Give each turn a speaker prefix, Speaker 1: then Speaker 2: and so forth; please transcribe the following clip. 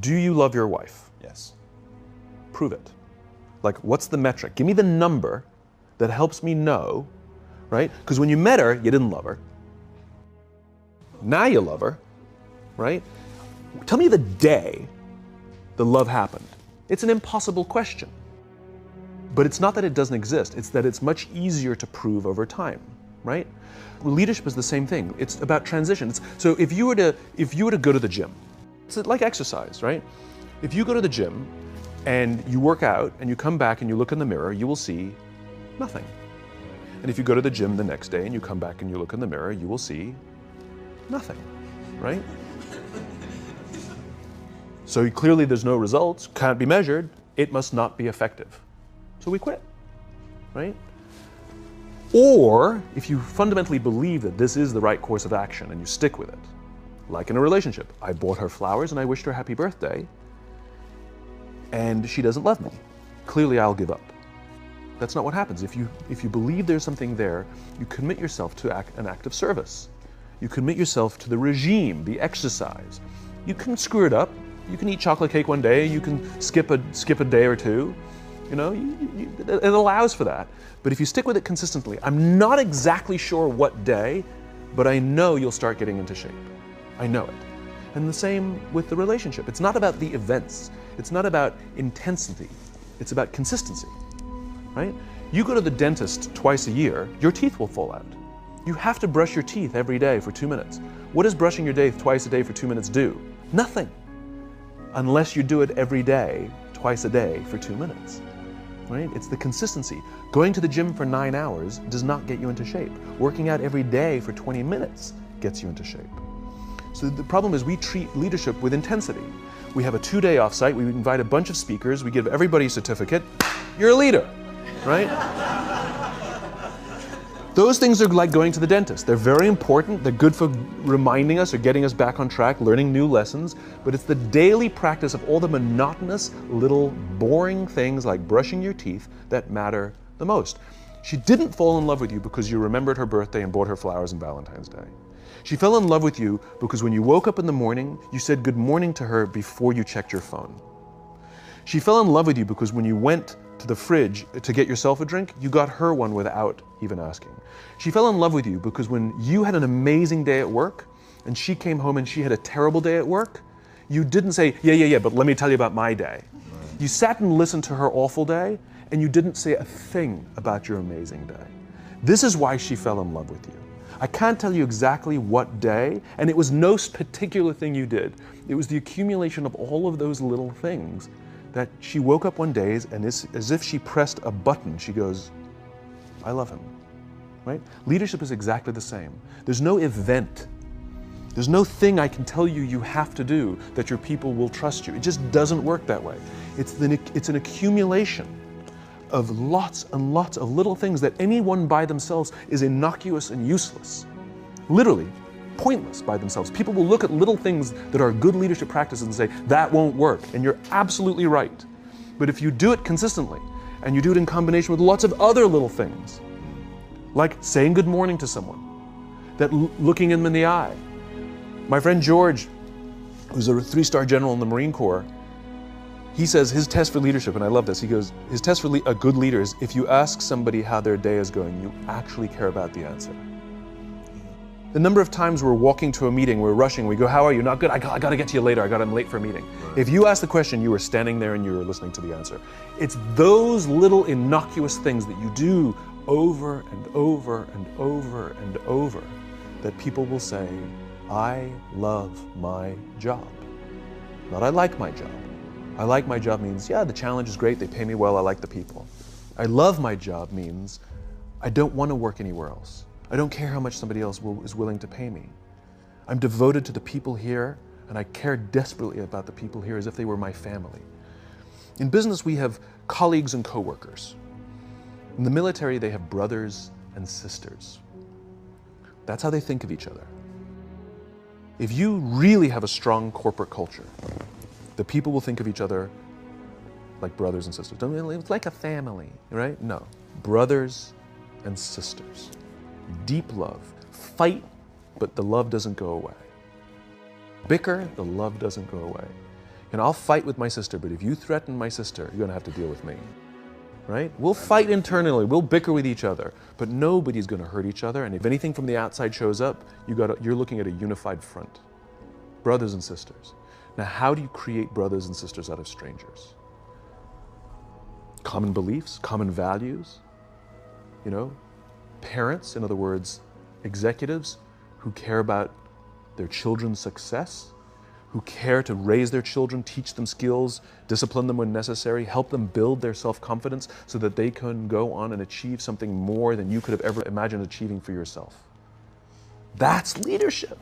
Speaker 1: Do you love your wife?
Speaker 2: Yes.
Speaker 1: Prove it. Like, what's the metric? Give me the number that helps me know, right? Because when you met her, you didn't love her. Now you love her, right? Tell me the day the love happened. It's an impossible question. But it's not that it doesn't exist, it's that it's much easier to prove over time, right? Leadership is the same thing. It's about transitions. So if you were to go to the gym, it's like exercise, right? If you go to the gym and you work out and you come back and you look in the mirror, you will see nothing. And if you go to the gym the next day and you come back and you look in the mirror, you will see nothing, right? So clearly there's no results, can't be measured, it must not be effective. So we quit, right? Or if you fundamentally believe that this is the right course of action and you stick with it, like in a relationship, I bought her flowers and I wished her happy birthday, and she doesn't love me. Clearly I'll give up. That's not what happens. If you believe there's something there, you commit yourself to an act of service. You commit yourself to the regime, the exercise. You can screw it up. You can eat chocolate cake one day, you can skip a day or two. You know, it allows for that. But if you stick with it consistently, I'm not exactly sure what day, but I know you'll start getting into shape. I know it. And the same with the relationship. It's not about the events. It's not about intensity. It's about consistency, right? You go to the dentist twice a year, your teeth will fall out. You have to brush your teeth every day for 2 minutes. What does brushing your teeth twice a day for 2 minutes do? Nothing. Unless you do it every day, twice a day for 2 minutes, right? It's the consistency. Going to the gym for 9 hours does not get you into shape. Working out every day for 20 minutes gets you into shape. So the problem is we treat leadership with intensity. We have a 2-day offsite, we invite a bunch of speakers, we give everybody a certificate, you're a leader, right? Those things are like going to the dentist. They're very important, they're good for reminding us or getting us back on track, learning new lessons, but it's the daily practice of all the monotonous, little, boring things like brushing your teeth that matter the most. She didn't fall in love with you because you remembered her birthday and bought her flowers on Valentine's Day. She fell in love with you because when you woke up in the morning, you said good morning to her before you checked your phone. She fell in love with you because when you went to the fridge to get yourself a drink, you got her one without even asking. She fell in love with you because when you had an amazing day at work and she came home and she had a terrible day at work, you didn't say, yeah, but let me tell you about my day. You sat and listened to her awful day and you didn't say a thing about your amazing day. This is why she fell in love with you. I can't tell you exactly what day, and it was no particular thing you did. It was the accumulation of all of those little things that she woke up one day and as if she pressed a button, she goes, I love him, right? Leadership is exactly the same. There's no event. There's no thing I can tell you you have to do that your people will trust you. It just doesn't work that way. It's an accumulation of lots and lots of little things that anyone by themselves is innocuous and useless. Literally, pointless by themselves. People will look at little things that are good leadership practices and say, that won't work, and you're absolutely right. But if you do it consistently, and you do it in combination with lots of other little things, like saying good morning to someone, that looking them in the eye. My friend George, who's a 3-star general in the Marine Corps, he says his test for leadership, and I love this, he goes, his test for a good leader is if you ask somebody how their day is going, you actually care about the answer. The number of times we're walking to a meeting, we're rushing, we go, how are you? Not good, I got to get to you later, I'm late for a meeting. Right. If you ask the question, you were standing there and you were listening to the answer. It's those little innocuous things that you do over and over and over and over that people will say, I love my job. Not I like my job. I like my job means, yeah, the challenge is great, they pay me well, I like the people. I love my job means, I don't want to work anywhere else. I don't care how much somebody else is willing to pay me. I'm devoted to the people here, and I care desperately about the people here as if they were my family. In business, we have colleagues and coworkers. In the military, they have brothers and sisters. That's how they think of each other. If you really have a strong corporate culture, the people will think of each other like brothers and sisters. It's like a family, right? No, brothers and sisters. Deep love. Fight, but the love doesn't go away. Bicker, the love doesn't go away. And I'll fight with my sister, but if you threaten my sister, you're going to have to deal with me. Right? We'll fight internally, we'll bicker with each other, but nobody's going to hurt each other. And if anything from the outside shows up, you're looking at a unified front. Brothers and sisters. Now, how do you create brothers and sisters out of strangers? Common beliefs, common values, parents, in other words, executives who care about their children's success, who care to raise their children, teach them skills, discipline them when necessary, help them build their self-confidence so that they can go on and achieve something more than you could have ever imagined achieving for yourself. That's leadership.